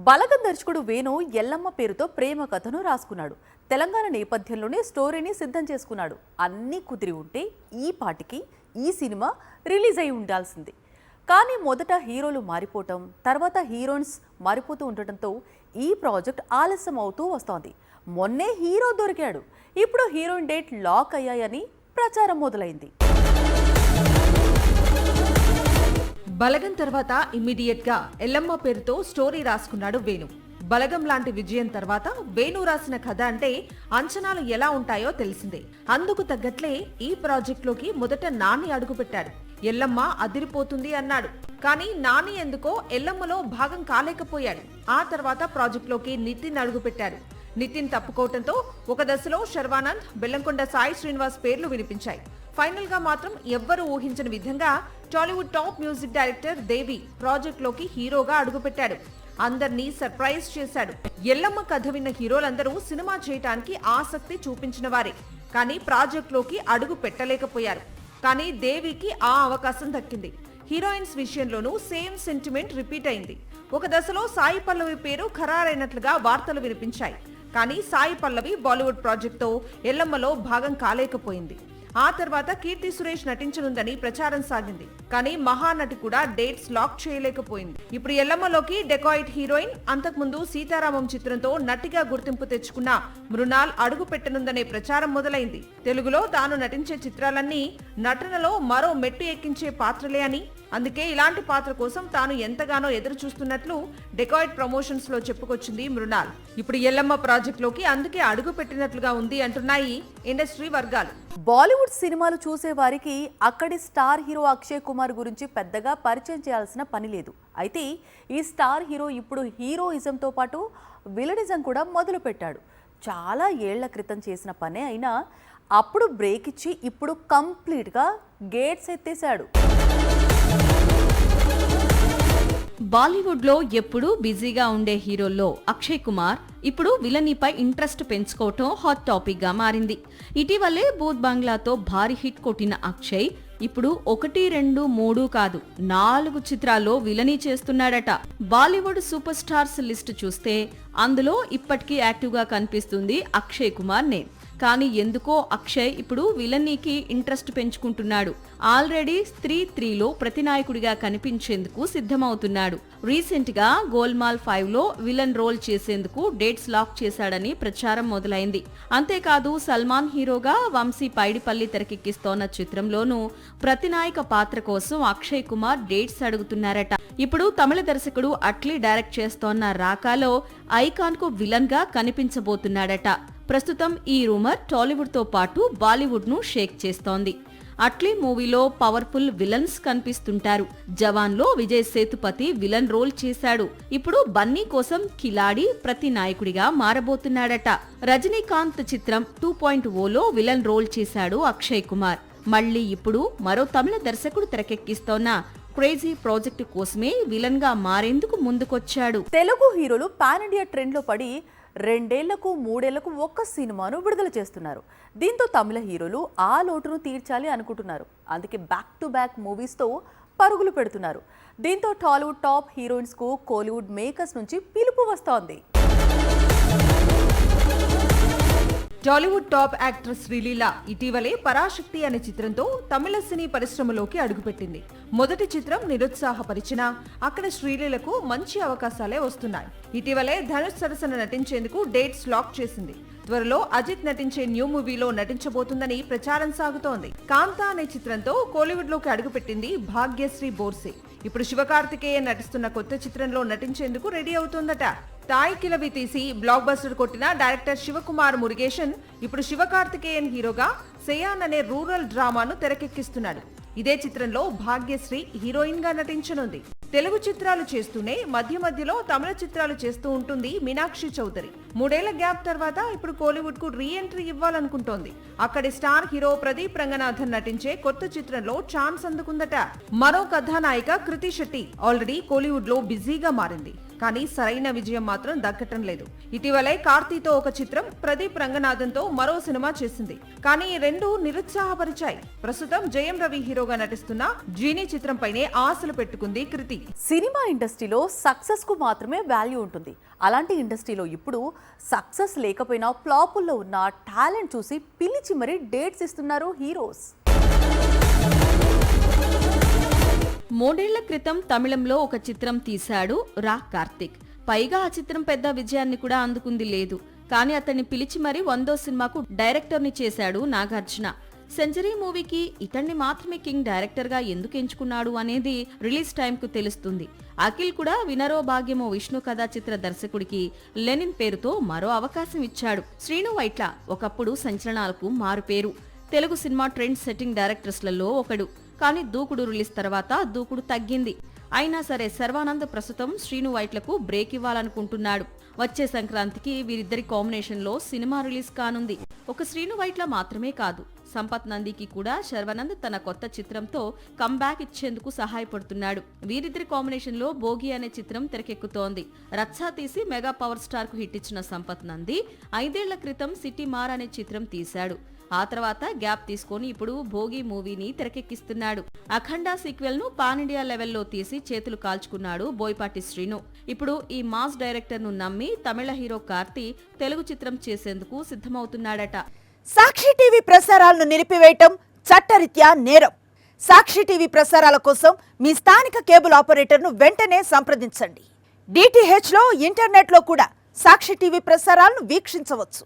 బలగం దర్శకుడు వేణు ఎల్లమ్మ పేరుతో ప్రేమ కథను రాసుకున్నాడు. తెలంగాణ నేపథ్యంలోనే స్టోరీని సిద్ధం చేసుకున్నాడు. అన్నీ కుదిరి ఉంటే ఈ పాటికి ఈ సినిమా రిలీజ్ అయి ఉండాల్సింది. కానీ మొదట హీరోలు మారిపోవటం, తర్వాత హీరోయిన్స్ మారిపోతూ ఉండటంతో ఈ ప్రాజెక్ట్ ఆలస్యం అవుతూ వస్తోంది. మొన్నే హీరో దొరికాడు, ఇప్పుడు హీరోయిన్ డేట్ లాక్ అయ్యాయని ప్రచారం మొదలైంది. బలగం తర్వాత ఇమ్మీడియట్ గా ఎల్లమ్మ పేరుతో స్టోరీ రాసుకున్నాడు వేణు. బలగం లాంటి విజయం తర్వాత వేణు రాసిన కథ అంటే అంచనాలు ఎలా ఉంటాయో తెలిసిందే. అందుకు తగ్గట్లే ఈ ప్రాజెక్ట్ లోకి మొదట నాని అడుగుపెట్టాడు. ఎల్లమ్మ అదిరిపోతుంది అన్నాడు. కానీ నాని ఎందుకో ఎల్లమ్మలో భాగం కాలేకపోయాడు. ఆ తర్వాత ప్రాజెక్ట్ లోకి నితిన్ అడుగుపెట్టాడు. నితిన్ తప్పుకోవటంతో ఒక దశలో శర్వానంద్, బెల్లంకొండ సాయి శ్రీనివాస్ పేర్లు వినిపించాయి. ఫైనల్ గా మాత్రం ఎవ్వరూ ఊహించని విధంగా టాలీవుడ్ టాప్ మ్యూజిక్ డైరెక్టర్ దేవి ప్రాజెక్ట్ లోకి హీరోగా అడుగుపెట్టాడు. అందర్నీ సర్ప్రైజ్ చేశాడు. ఎల్లమ్మ కథ విన్న హీరోలందరూ సినిమా చేయటానికి ఆసక్తి చూపించిన వారే, కానీ ప్రాజెక్ట్ లోకి అడుగు పెట్టలేకపోయారు. కానీ దేవికి ఆ అవకాశం దక్కింది. హీరోయిన్స్ విషయంలోనూ సేమ్ సెంటిమెంట్ రిపీట్ అయింది. ఒక దశలో సాయి పల్లవి పేరు ఖరారైనట్లుగా వార్తలు వినిపించాయి. కానీ సాయి పల్లవి బాలీవుడ్ ప్రాజెక్ట్తో ఎల్లమ్మలో భాగం కాలేకపోయింది. ఆ తర్వాత కీర్తి సురేష్ నటించనుందని ప్రచారం సాగింది. కానీ మహానటి కూడా డేట్స్ లాక్ చేయలేకపోయింది. ఇప్పుడు ఎల్లమ్మలోకి డెకాయిట్ హీరోయిన్, అంతకుముందు సీతారామం చిత్రంతో నటిగా గుర్తింపు తెచ్చుకున్న మృణాల్ అడుగు పెట్టనుందనే ప్రచారం మొదలైంది. తెలుగులో తాను నటించే చిత్రాలన్నీ నటనలో మరో మెట్టు ఎక్కించే పాత్రలే అని, అందుకే ఇలాంటి పాత్ర కోసం తాను ఎంతగానో ఎదురు చూస్తున్నట్లు డెకాయిట్ ప్రమోషన్స్ లో చెప్పుకొచ్చింది మృణాల్. ఇప్పుడు ఎల్లమ్మ ప్రాజెక్ట్ లోకి అందుకే అడుగు పెట్టినట్లుగా ఉంది అంటున్నాయి ఇండస్ట్రీ వర్గాలు. బాలీవుడ్ సినిమాలు చూసే వారికి అక్కడి స్టార్ హీరో అక్షయ్ కుమార్ గురించి పెద్దగా పరిచయం చేయాల్సిన పని లేదు. అయితే ఈ స్టార్ హీరో ఇప్పుడు హీరోయిజంతో పాటు విలనిజం కూడా మొదలు పెట్టాడు. చాలా ఏళ్ల క్రితం చేసిన పనే అయినా అప్పుడు బ్రేక్ ఇచ్చి ఇప్పుడు కంప్లీట్గా గేట్స్ ఎత్తేశాడు. బాలీవుడ్ లో ఎప్పుడూ బిజీగా ఉండే హీరోల్లో అక్షయ్ కుమార్ ఇప్పుడు విలనీపై ఇంట్రెస్ట్ పెంచుకోవటం హాట్ టాపిక్ గా మారింది. ఇటీవలే భూత్ బంగ్లాతో భారీ హిట్ కొట్టిన అక్షయ్ ఇప్పుడు 1, 2, 3 కాదు 4 చిత్రాల్లో విలనీ చేస్తున్నాడట. బాలీవుడ్ సూపర్ స్టార్స్ లిస్ట్ చూస్తే అందులో ఇప్పటికీ యాక్టివ్ గా కనిపిస్తుంది అక్షయ్ కుమార్ నేమ్. కానీ ఎందుకో అక్షయ్ ఇప్పుడు విలనీకి ఇంట్రెస్ట్ పెంచుకుంటున్నాడు. ఆల్రెడీ స్త్రీ 3లో ప్రతినాయకుడిగా కనిపించేందుకు సిద్ధమవుతున్నాడు. రీసెంట్ గా గోల్మాల్ 5లో విలన్ రోల్ చేసేందుకు డేట్స్ లాక్ చేశాడని ప్రచారం మొదలైంది. అంతేకాదు సల్మాన్ హీరోగా వంశీ పైడిపల్లి తెరకెక్కిస్తోన్న చిత్రంలోనూ ప్రతినాయక పాత్ర కోసం అక్షయ్ కుమార్ డేట్స్ అడుగుతున్నారట. ఇప్పుడు తమిళ దర్శకుడు అట్లీ డైరెక్ట్ చేస్తోన్న రాకాలో ఐకాన్ కు విలన్ గా కనిపించబోతున్నాడట. ప్రస్తుతం ఈ రూమర్ టాలీవుడ్ తో పాటు బాలీవుడ్ ను షేక్ చేస్తోంది. అట్లీ మూవీలో పవర్ఫుల్ విలన్స్ కనిపిస్తుంటారు. జవాన్ లో విజయ్ సేతుపతి విలన్ రోల్ చేశాడు. ఇప్పుడు బన్నీ కోసం కిలాడి ప్రతి నాయకుడిగా మారబోతున్నాడట. రజనీకాంత్ చిత్రం 2.0లో విలన్ రోల్ చేశాడు అక్షయ్ కుమార్. మళ్లీ ఇప్పుడు మరో తమిళ దర్శకుడు తెరకెక్కిస్తోన్న క్రేజీ ప్రాజెక్టు కోసమే విలన్ గా మారేందుకు ముందుకొచ్చాడు. తెలుగు హీరోలు పాన్ ఇండియా ట్రెండ్ లో పడి 2 ఏళ్లకు 3 ఏళ్లకు ఒక్క సినిమాను విడుదల చేస్తున్నారు. దీంతో తమిళ హీరోలు ఆ లోటును తీర్చాలి అనుకుంటున్నారు. అందుకే బ్యాక్ టు బ్యాక్ మూవీస్తో పరుగులు పెడుతున్నారు. దీంతో టాలీవుడ్ టాప్ హీరోయిన్స్ కు కోలీవుడ్ మేకర్స్ నుంచి పిలుపు వస్తోంది. టాలీవుడ్ టాప్ యాక్టర్ శ్రీలీల ఇటీవలే పరాశక్తి అనే చిత్రంతో తమిళ సినీ పరిశ్రమలోకి అడుగుపెట్టింది. మొదటి చిత్రం నిరుత్సాహపరిచినా అక్కడ శ్రీలీలకు మంచి అవకాశాలే వస్తున్నాయి. ఇటీవలే ధనుష్ సరసన నటించేందుకు డేట్స్ లాక్ చేసింది. త్వరలో అజిత్ నటించే న్యూ మూవీలో నటించబోతుందని ప్రచారం సాగుతోంది. కాంతా అనే చిత్రంతో కోలీవుడ్ లోకి అడుగుపెట్టింది భాగ్యశ్రీ బోర్సే. ఇప్పుడు శివకార్తికేయన్ నటిస్తున్న కొత్త చిత్రంలో నటించేందుకు రెడీ అవుతోందట. తాయ్ కిలవి తీసి బ్లాక్ బస్టర్ కొట్టిన డైరెక్టర్ శివకుమార్ మురుగేషన్ ఇప్పుడు శివకార్తికేయన్ హీరోగా సెయాన్ అనే రూరల్ డ్రామాను తెరకెక్కిస్తున్నాడు. ఇదే చిత్రంలో భాగ్యశ్రీ హీరోయిన్ గా నటించనుంది. తెలుగు చిత్రాలు చేస్తూనే మధ్య మధ్యలో తమిళ చిత్రాలు చేస్తూ ఉంటుంది మీనాక్షి చౌదరి. 3 ఏళ్ల గ్యాప్ తర్వాత ఇప్పుడు కోలీవుడ్ కు రీ ఎంట్రీ ఇవ్వాలనుకుంటోంది. అక్కడి స్టార్ హీరో ప్రదీప్ రంగనాథన్ నటించే కొత్త చిత్రంలో ఛాన్స్ అందుకుందట. మరో కథానాయిక కృతి శెట్టి ఆల్రెడీ కోలీవుడ్ లో బిజీగా మారింది. కానీ సరైన విజయం మాత్రం దక్కటం లేదు. ఇటీవలే కార్తీతో ఒక చిత్రం, ప్రదీప్ రంగనాథన్తో మరో సినిమా చేసింది. కానీ ఈ రెండు నిరుత్సాహపరిచాయి. ప్రస్తుతం జయం రవి హీరోగా నటిస్తున్న జీనీ చిత్రంపైనే ఆశలు పెట్టుకుంది కృతి. సినిమా ఇండస్ట్రీలో సక్సెస్ కు మాత్రమే వాల్యూ ఉంటుంది. అలాంటి ఇండస్ట్రీలో ఇప్పుడు సక్సెస్ లేకపోయినా ఫ్లాపుల్లో ఉన్న టాలెంట్ చూసి పిలిచి మరీ డేట్స్ ఇస్తున్నారు హీరోస్. 3 ఏళ్ల క్రితం తమిళంలో ఒక చిత్రం తీశాడు రా కార్తిక్. పైగా ఆ చిత్రం పెద్ద విజయాన్ని కూడా అందుకుంది లేదు. కానీ అతన్ని పిలిచి మరీ 100వ సినిమాకు డైరెక్టర్ని చేశాడు నాగార్జున. సెంచరీ మూవీకి ఇతన్ని మాత్రమే కింగ్ డైరెక్టర్గా ఎందుకు ఎంచుకున్నాడు అనేది రిలీజ్ టైంకు తెలుస్తుంది. అఖిల్ కూడా వినరో భాగ్యమో విష్ణు కథా చిత్ర దర్శకుడికి లెనిన్ పేరుతో మరో అవకాశం ఇచ్చాడు. శ్రీను వైట్ల ఒకప్పుడు సంచలనాలకు మారుపేరు. తెలుగు సినిమా ట్రెండ్ సెట్టింగ్ డైరెక్టర్స్లలో ఒకడు. కానీ దూకుడు రిలీజ్ తర్వాత దూకుడు తగ్గింది. అయినా సరే శర్వానంద్ ప్రస్తుతం శ్రీను వైట్లకు బ్రేక్ ఇవ్వాలనుకుంటున్నాడు. వచ్చే సంక్రాంతికి వీరిద్దరి కాంబినేషన్ లో సినిమా రిలీజ్ కానుంది. ఒక శ్రీను వైట్ల మాత్రమే కాదు, సంపత్ నందికి కూడా శర్వానంద్ తన కొత్త చిత్రంతో కంబ్యాక్ ఇచ్చేందుకు సహాయపడుతున్నాడు. వీరిద్దరి కాంబినేషన్ లో భోగి అనే చిత్రం తెరకెక్కుతోంది. రచ్చా తీసి మెగా పవర్ స్టార్ కు హిట్ ఇచ్చిన సంపత్ నంది 5 ఏళ్ల క్రితం సిటీ మార్ అనే చిత్రం తీశాడు. ఆ తర్వాత గ్యాప్ తీసుకొని ఇప్పుడు భోగి మూవీని తెరకెక్కిస్తున్నాడు. అఖండ సీక్వెల్ ను పాన్ ఇండియా లెవెల్లో తీసి చేతులు కాల్చుకున్నాడు బోయపాటి శ్రీను. ఇప్పుడు ఈ మాస్ డైరెక్టర్ ను నమ్మి తమిళ హీరో కార్తీ తెలుగు చిత్రం చేసేందుకు సిద్ధమవుతున్నాడట. సాక్షి టీవీ ప్రసారాలను నిలిపివేయటం చట్టరీత్యా నేరం. సాక్షి టీవీ ప్రసారాల కోసం మీ స్థానిక కేబుల్ ఆపరేటర్ను వెంటనే సంప్రదించండి. DTH లో ఇంటర్నెట్ లో కూడా సాక్షి టీవీ ప్రసారాలను వీక్షించవచ్చు.